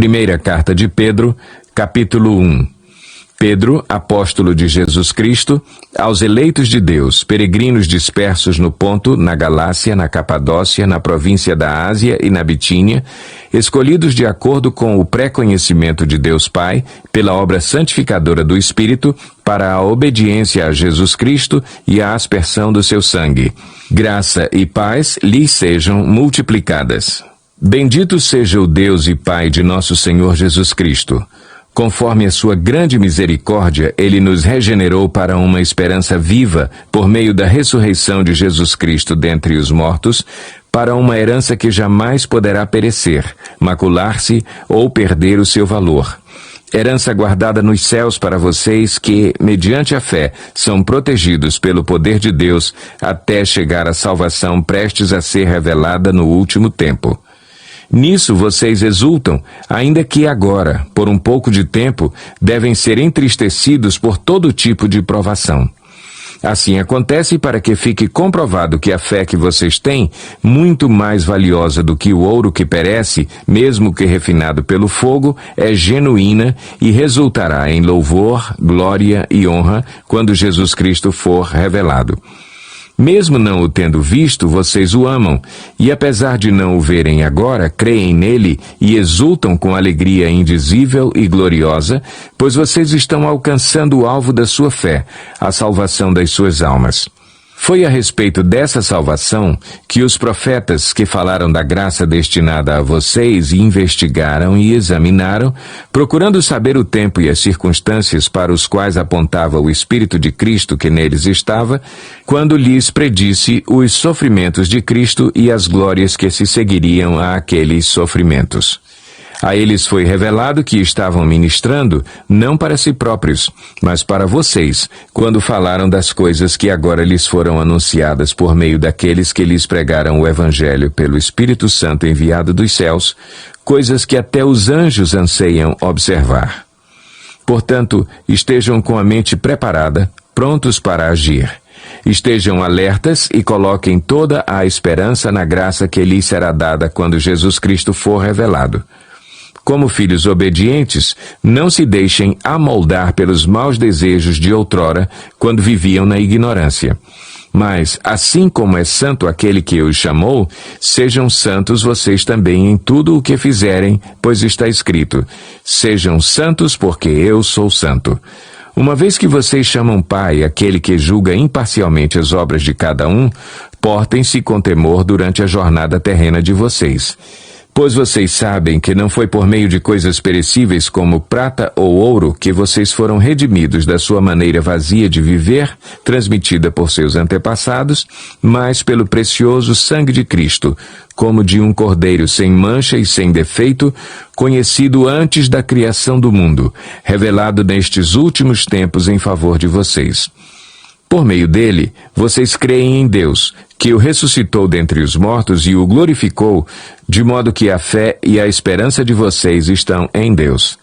Primeira carta de Pedro, capítulo 1. Pedro, apóstolo de Jesus Cristo, aos eleitos de Deus, peregrinos dispersos no Ponto, na Galácia, na Capadócia, na província da Ásia e na Bitínia, escolhidos de acordo com o pré-conhecimento de Deus Pai, pela obra santificadora do Espírito, para a obediência a Jesus Cristo e a aspersão do seu sangue. Graça e paz lhes sejam multiplicadas. Bendito seja o Deus e Pai de nosso Senhor Jesus Cristo. Conforme a sua grande misericórdia, Ele nos regenerou para uma esperança viva, por meio da ressurreição de Jesus Cristo dentre os mortos, para uma herança que jamais poderá perecer, macular-se ou perder o seu valor. Herança guardada nos céus para vocês que, mediante a fé, são protegidos pelo poder de Deus até chegar à salvação prestes a ser revelada no último tempo. Nisso vocês exultam, ainda que agora, por um pouco de tempo, devem ser entristecidos por todo tipo de provação. Assim acontece para que fique comprovado que a fé que vocês têm, muito mais valiosa do que o ouro que perece, mesmo que refinado pelo fogo, é genuína e resultará em louvor, glória e honra quando Jesus Cristo for revelado. Mesmo não o tendo visto, vocês o amam, e apesar de não o verem agora, creem nele e exultam com alegria indizível e gloriosa, pois vocês estão alcançando o alvo da sua fé, a salvação das suas almas. Foi a respeito dessa salvação que os profetas que falaram da graça destinada a vocês investigaram e examinaram, procurando saber o tempo e as circunstâncias para os quais apontava o Espírito de Cristo que neles estava, quando lhes predisse os sofrimentos de Cristo e as glórias que se seguiriam a aqueles sofrimentos. A eles foi revelado que estavam ministrando, não para si próprios, mas para vocês, quando falaram das coisas que agora lhes foram anunciadas por meio daqueles que lhes pregaram o Evangelho pelo Espírito Santo enviado dos céus, coisas que até os anjos anseiam observar. Portanto, estejam com a mente preparada, prontos para agir. Estejam alertas e coloquem toda a esperança na graça que lhes será dada quando Jesus Cristo for revelado. Como filhos obedientes, não se deixem amoldar pelos maus desejos de outrora, quando viviam na ignorância. Mas, assim como é santo aquele que os chamou, sejam santos vocês também em tudo o que fizerem, pois está escrito: sejam santos porque eu sou santo. Uma vez que vocês chamam Pai aquele que julga imparcialmente as obras de cada um, portem-se com temor durante a jornada terrena de vocês. Pois vocês sabem que não foi por meio de coisas perecíveis como prata ou ouro que vocês foram redimidos da sua maneira vazia de viver, transmitida por seus antepassados, mas pelo precioso sangue de Cristo, como de um cordeiro sem mancha e sem defeito, conhecido antes da criação do mundo, revelado nestes últimos tempos em favor de vocês. Por meio dele, vocês creem em Deus, que o ressuscitou dentre os mortos e o glorificou, de modo que a fé e a esperança de vocês estão em Deus.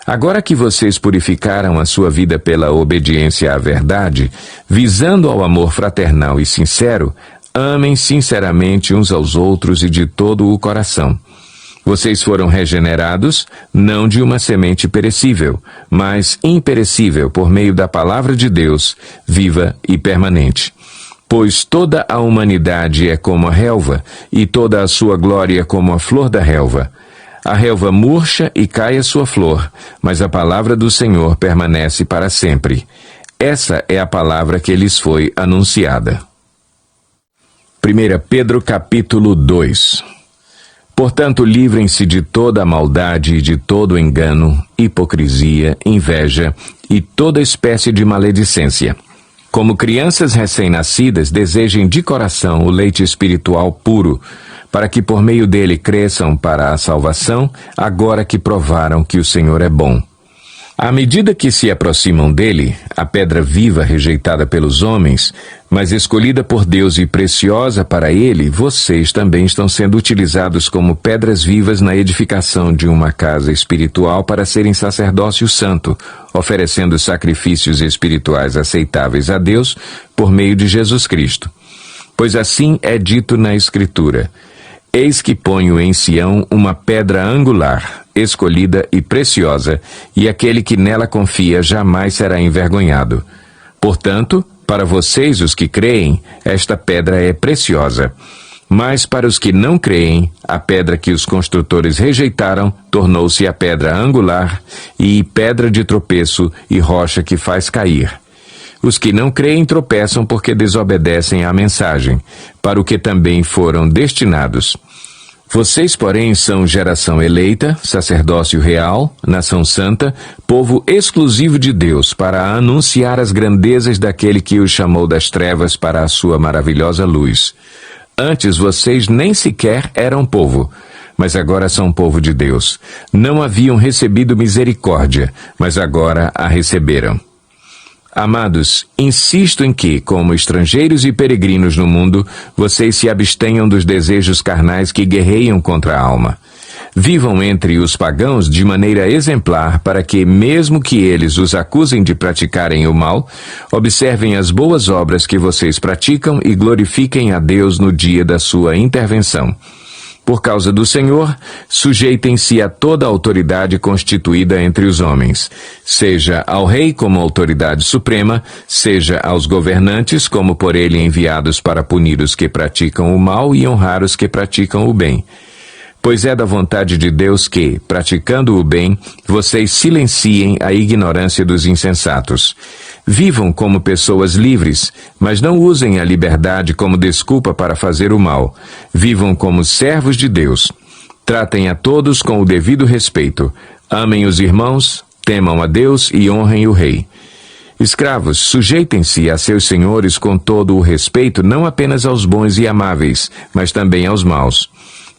Agora que vocês purificaram a sua vida pela obediência à verdade, visando ao amor fraternal e sincero, amem sinceramente uns aos outros e de todo o coração. Vocês foram regenerados, não de uma semente perecível, mas imperecível por meio da palavra de Deus, viva e permanente. Pois toda a humanidade é como a relva, e toda a sua glória como a flor da relva. A relva murcha e cai a sua flor, mas a palavra do Senhor permanece para sempre. Essa é a palavra que lhes foi anunciada. 1 Pedro capítulo 2. Portanto, livrem-se de toda a maldade e de todo engano, hipocrisia, inveja e toda espécie de maledicência. Como crianças recém-nascidas, desejem de coração o leite espiritual puro, para que por meio dele cresçam para a salvação, agora que provaram que o Senhor é bom. À medida que se aproximam dele, a pedra viva rejeitada pelos homens, mas escolhida por Deus e preciosa para ele, vocês também estão sendo utilizados como pedras vivas na edificação de uma casa espiritual para serem sacerdócio santo, oferecendo sacrifícios espirituais aceitáveis a Deus por meio de Jesus Cristo. Pois assim é dito na Escritura: Eis que ponho em Sião uma pedra angular, escolhida e preciosa, e aquele que nela confia jamais será envergonhado. Portanto, para vocês, os que creem, esta pedra é preciosa. Mas para os que não creem, a pedra que os construtores rejeitaram tornou-se a pedra angular, e pedra de tropeço e rocha que faz cair. Os que não creem tropeçam porque desobedecem à mensagem, para o que também foram destinados. Vocês, porém, são geração eleita, sacerdócio real, nação santa, povo exclusivo de Deus, para anunciar as grandezas daquele que os chamou das trevas para a sua maravilhosa luz. Antes vocês nem sequer eram povo, mas agora são povo de Deus. Não haviam recebido misericórdia, mas agora a receberam. Amados, insisto em que, como estrangeiros e peregrinos no mundo, vocês se abstenham dos desejos carnais que guerreiam contra a alma. Vivam entre os pagãos de maneira exemplar para que, mesmo que eles os acusem de praticarem o mal, observem as boas obras que vocês praticam e glorifiquem a Deus no dia da sua intervenção. Por causa do Senhor, sujeitem-se a toda a autoridade constituída entre os homens, seja ao rei como autoridade suprema, seja aos governantes como por ele enviados para punir os que praticam o mal e honrar os que praticam o bem. Pois é da vontade de Deus que, praticando o bem, vocês silenciem a ignorância dos insensatos. Vivam como pessoas livres, mas não usem a liberdade como desculpa para fazer o mal. Vivam como servos de Deus. Tratem a todos com o devido respeito. Amem os irmãos, temam a Deus e honrem o rei. Escravos, sujeitem-se a seus senhores com todo o respeito, não apenas aos bons e amáveis, mas também aos maus.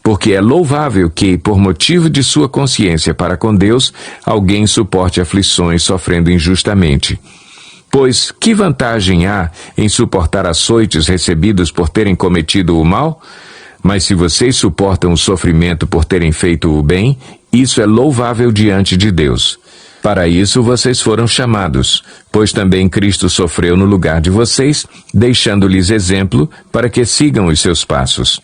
Porque é louvável que, por motivo de sua consciência para com Deus, alguém suporte aflições sofrendo injustamente. Pois que vantagem há em suportar açoites recebidos por terem cometido o mal? Mas se vocês suportam o sofrimento por terem feito o bem, isso é louvável diante de Deus. Para isso vocês foram chamados, pois também Cristo sofreu no lugar de vocês, deixando-lhes exemplo para que sigam os seus passos.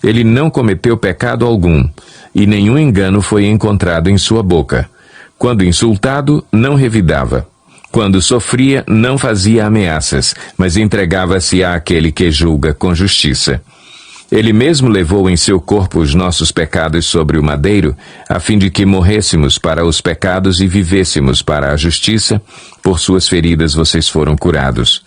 Ele não cometeu pecado algum, e nenhum engano foi encontrado em sua boca. Quando insultado, não revidava. Quando sofria, não fazia ameaças, mas entregava-se àquele que julga com justiça. Ele mesmo levou em seu corpo os nossos pecados sobre o madeiro, a fim de que morrêssemos para os pecados e vivêssemos para a justiça. Por suas feridas vocês foram curados.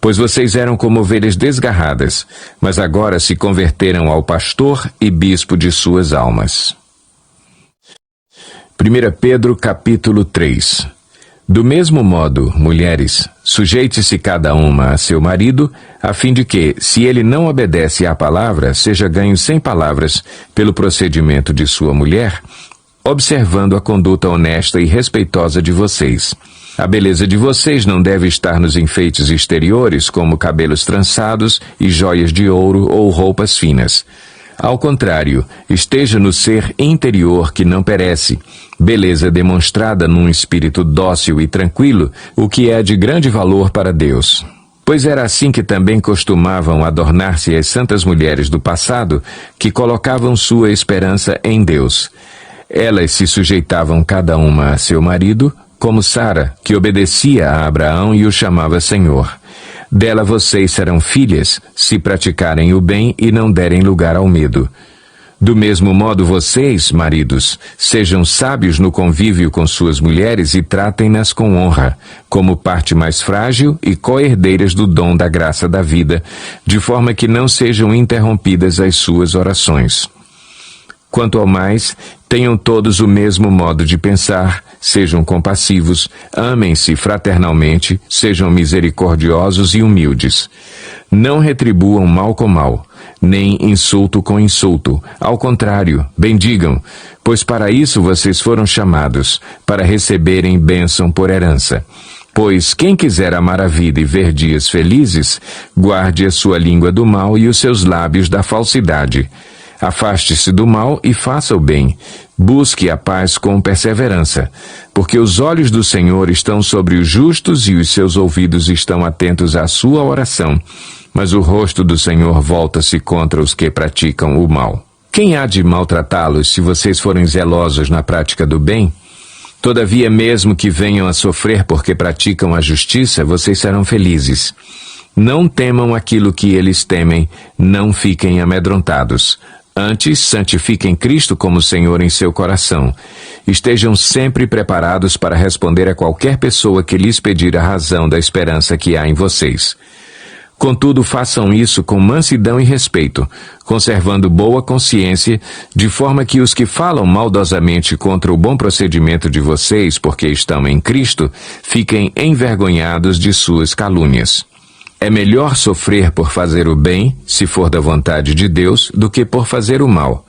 Pois vocês eram como ovelhas desgarradas, mas agora se converteram ao pastor e bispo de suas almas. 1 Pedro capítulo 3. Do mesmo modo, mulheres, sujeite-se cada uma a seu marido, a fim de que, se ele não obedece à palavra, seja ganho sem palavras pelo procedimento de sua mulher, observando a conduta honesta e respeitosa de vocês. A beleza de vocês não deve estar nos enfeites exteriores, como cabelos trançados e joias de ouro ou roupas finas. Ao contrário, esteja no ser interior que não perece, beleza demonstrada num espírito dócil e tranquilo, o que é de grande valor para Deus. Pois era assim que também costumavam adornar-se as santas mulheres do passado, que colocavam sua esperança em Deus. Elas se sujeitavam cada uma a seu marido, como Sara, que obedecia a Abraão e o chamava Senhor. Dela vocês serão filhas, se praticarem o bem e não derem lugar ao medo. Do mesmo modo vocês, maridos, sejam sábios no convívio com suas mulheres e tratem-nas com honra, como parte mais frágil e co-herdeiras do dom da graça da vida, de forma que não sejam interrompidas as suas orações. Quanto ao mais, tenham todos o mesmo modo de pensar, sejam compassivos, amem-se fraternalmente, sejam misericordiosos e humildes. Não retribuam mal com mal, nem insulto com insulto. Ao contrário, bendigam, pois para isso vocês foram chamados, para receberem bênção por herança. Pois quem quiser amar a vida e ver dias felizes, guarde a sua língua do mal e os seus lábios da falsidade. Afaste-se do mal e faça o bem. Busque a paz com perseverança, porque os olhos do Senhor estão sobre os justos e os seus ouvidos estão atentos à sua oração, mas o rosto do Senhor volta-se contra os que praticam o mal. quem há de maltratá-los se vocês forem zelosos na prática do bem? Todavia, mesmo que venham a sofrer porque praticam a justiça, vocês serão felizes. Não temam aquilo que eles temem, não fiquem amedrontados. Antes, santifiquem Cristo como Senhor em seu coração. Estejam sempre preparados para responder a qualquer pessoa que lhes pedir a razão da esperança que há em vocês. Contudo, façam isso com mansidão e respeito, conservando boa consciência, de forma que os que falam maldosamente contra o bom procedimento de vocês, porque estão em Cristo, fiquem envergonhados de suas calúnias. É melhor sofrer por fazer o bem, se for da vontade de Deus, do que por fazer o mal.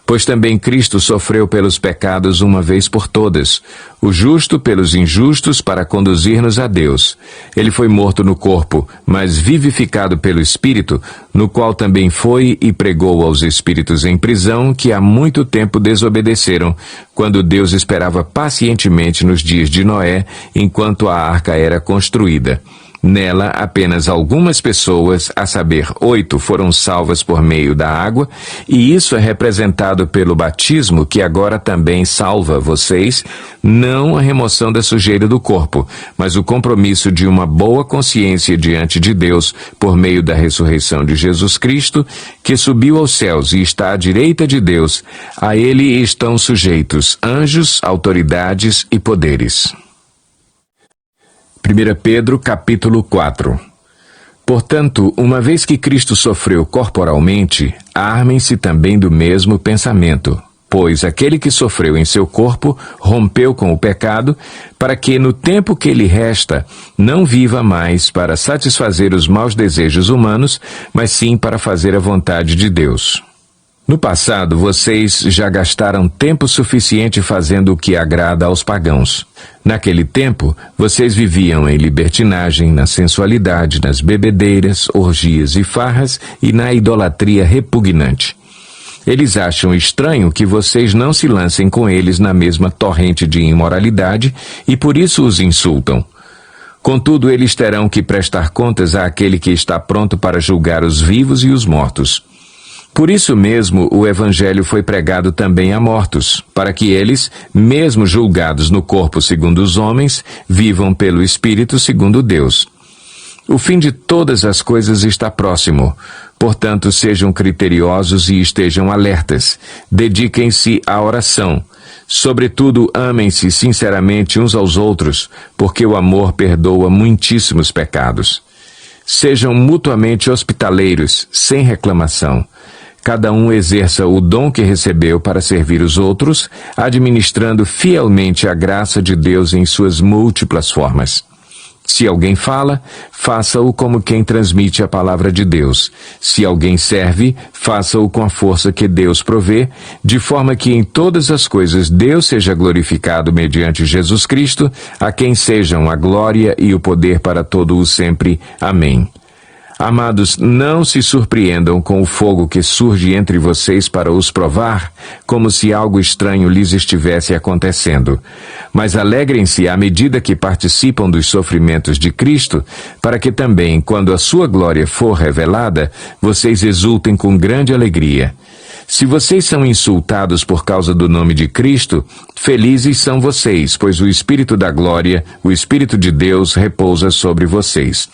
Pois também Cristo sofreu pelos pecados uma vez por todas, o justo pelos injustos para conduzir-nos a Deus. Ele foi morto no corpo, mas vivificado pelo Espírito, no qual também foi e pregou aos espíritos em prisão que há muito tempo desobedeceram, quando Deus esperava pacientemente nos dias de Noé, enquanto a arca era construída. Nela, apenas algumas pessoas, a saber, 8, foram salvas por meio da água, e isso é representado pelo batismo, que agora também salva vocês, não a remoção da sujeira do corpo, mas o compromisso de uma boa consciência diante de Deus, por meio da ressurreição de Jesus Cristo, que subiu aos céus e está à direita de Deus. A ele estão sujeitos anjos, autoridades e poderes. 1 Pedro, capítulo 4. Portanto, uma vez que Cristo sofreu corporalmente, armem-se também do mesmo pensamento, pois aquele que sofreu em seu corpo rompeu com o pecado, para que no tempo que lhe resta não viva mais para satisfazer os maus desejos humanos, mas sim para fazer a vontade de Deus. No passado, vocês já gastaram tempo suficiente fazendo o que agrada aos pagãos. Naquele tempo, vocês viviam em libertinagem, na sensualidade, nas bebedeiras, orgias e farras e na idolatria repugnante. Eles acham estranho que vocês não se lancem com eles na mesma torrente de imoralidade e por isso os insultam. Contudo, eles terão que prestar contas àquele que está pronto para julgar os vivos e os mortos. Por isso mesmo o Evangelho foi pregado também a mortos, para que eles, mesmo julgados no corpo segundo os homens, vivam pelo Espírito segundo Deus. O fim de todas as coisas está próximo. Portanto, sejam criteriosos e estejam alertas. Dediquem-se à oração. Sobretudo, amem-se sinceramente uns aos outros, porque o amor perdoa muitíssimos pecados. Sejam mutuamente hospitaleiros, sem reclamação. Cada um exerça o dom que recebeu para servir os outros, administrando fielmente a graça de Deus em suas múltiplas formas. Se alguém fala, faça-o como quem transmite a palavra de Deus. Se alguém serve, faça-o com a força que Deus provê, de forma que em todas as coisas Deus seja glorificado mediante Jesus Cristo, a quem sejam a glória e o poder para todo o sempre. Amém. Amados, não se surpreendam com o fogo que surge entre vocês para os provar, como se algo estranho lhes estivesse acontecendo. Mas alegrem-se à medida que participam dos sofrimentos de Cristo, para que também, quando a sua glória for revelada, vocês exultem com grande alegria. Se vocês são insultados por causa do nome de Cristo, felizes são vocês, pois o Espírito da glória, o Espírito de Deus, repousa sobre vocês.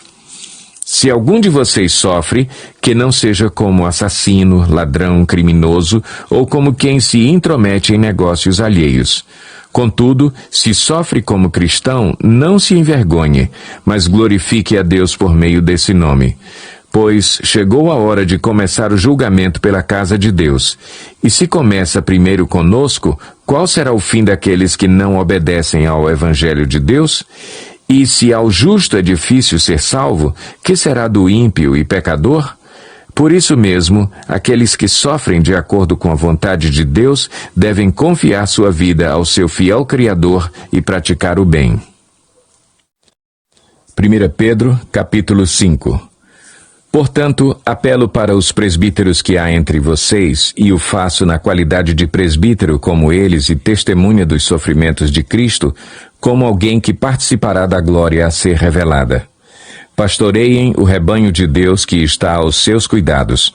Se algum de vocês sofre, que não seja como assassino, ladrão, criminoso, ou como quem se intromete em negócios alheios. Contudo, se sofre como cristão, não se envergonhe, mas glorifique a Deus por meio desse nome. Pois chegou a hora de começar o julgamento pela casa de Deus. E se começa primeiro conosco, qual será o fim daqueles que não obedecem ao Evangelho de Deus? E se ao justo é difícil ser salvo, que será do ímpio e pecador? Por isso mesmo, aqueles que sofrem de acordo com a vontade de Deus devem confiar sua vida ao seu fiel Criador e praticar o bem. 1 Pedro, capítulo 5. Portanto, apelo para os presbíteros que há entre vocês, e o faço na qualidade de presbítero como eles e testemunha dos sofrimentos de Cristo, como alguém que participará da glória a ser revelada. Pastoreiem o rebanho de Deus que está aos seus cuidados.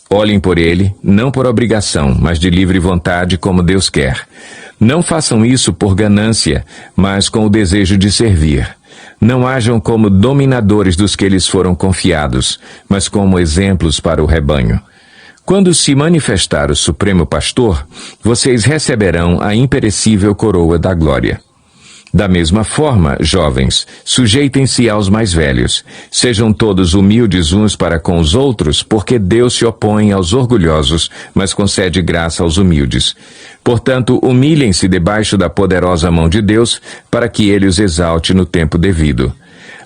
Olhem por ele, não por obrigação, mas de livre vontade, como Deus quer. Não façam isso por ganância, mas com o desejo de servir. Não hajam como dominadores dos que lhes foram confiados, mas como exemplos para o rebanho. Quando se manifestar o Supremo Pastor, vocês receberão a imperecível coroa da glória. Da mesma forma, jovens, sujeitem-se aos mais velhos. Sejam todos humildes uns para com os outros, porque Deus se opõe aos orgulhosos, mas concede graça aos humildes. Portanto, humilhem-se debaixo da poderosa mão de Deus, para que ele os exalte no tempo devido.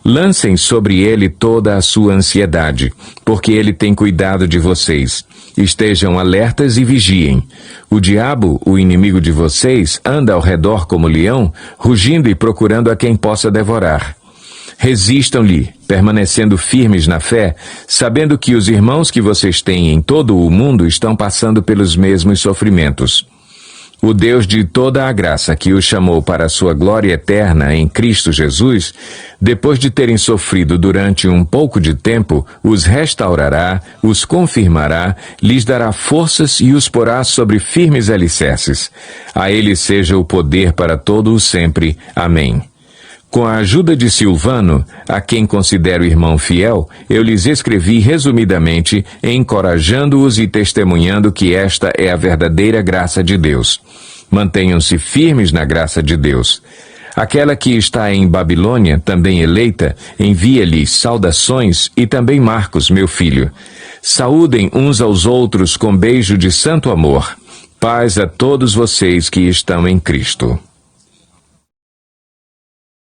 Lancem sobre ele toda a sua ansiedade, porque ele tem cuidado de vocês. Estejam alertas e vigiem. O diabo, o inimigo de vocês, anda ao redor como leão, rugindo e procurando a quem possa devorar. Resistam-lhe, permanecendo firmes na fé, sabendo que os irmãos que vocês têm em todo o mundo estão passando pelos mesmos sofrimentos. O Deus de toda a graça que os chamou para a sua glória eterna em Cristo Jesus, depois de terem sofrido durante um pouco de tempo, os restaurará, os confirmará, lhes dará forças e os porá sobre firmes alicerces. A ele seja o poder para todo o sempre. Amém. Com a ajuda de Silvano, a quem considero irmão fiel, eu lhes escrevi resumidamente, encorajando-os e testemunhando que esta é a verdadeira graça de Deus. Mantenham-se firmes na graça de Deus. Aquela que está em Babilônia, também eleita, envia-lhes saudações e também Marcos, meu filho. Saúdem uns aos outros com beijo de santo amor. Paz a todos vocês que estão em Cristo.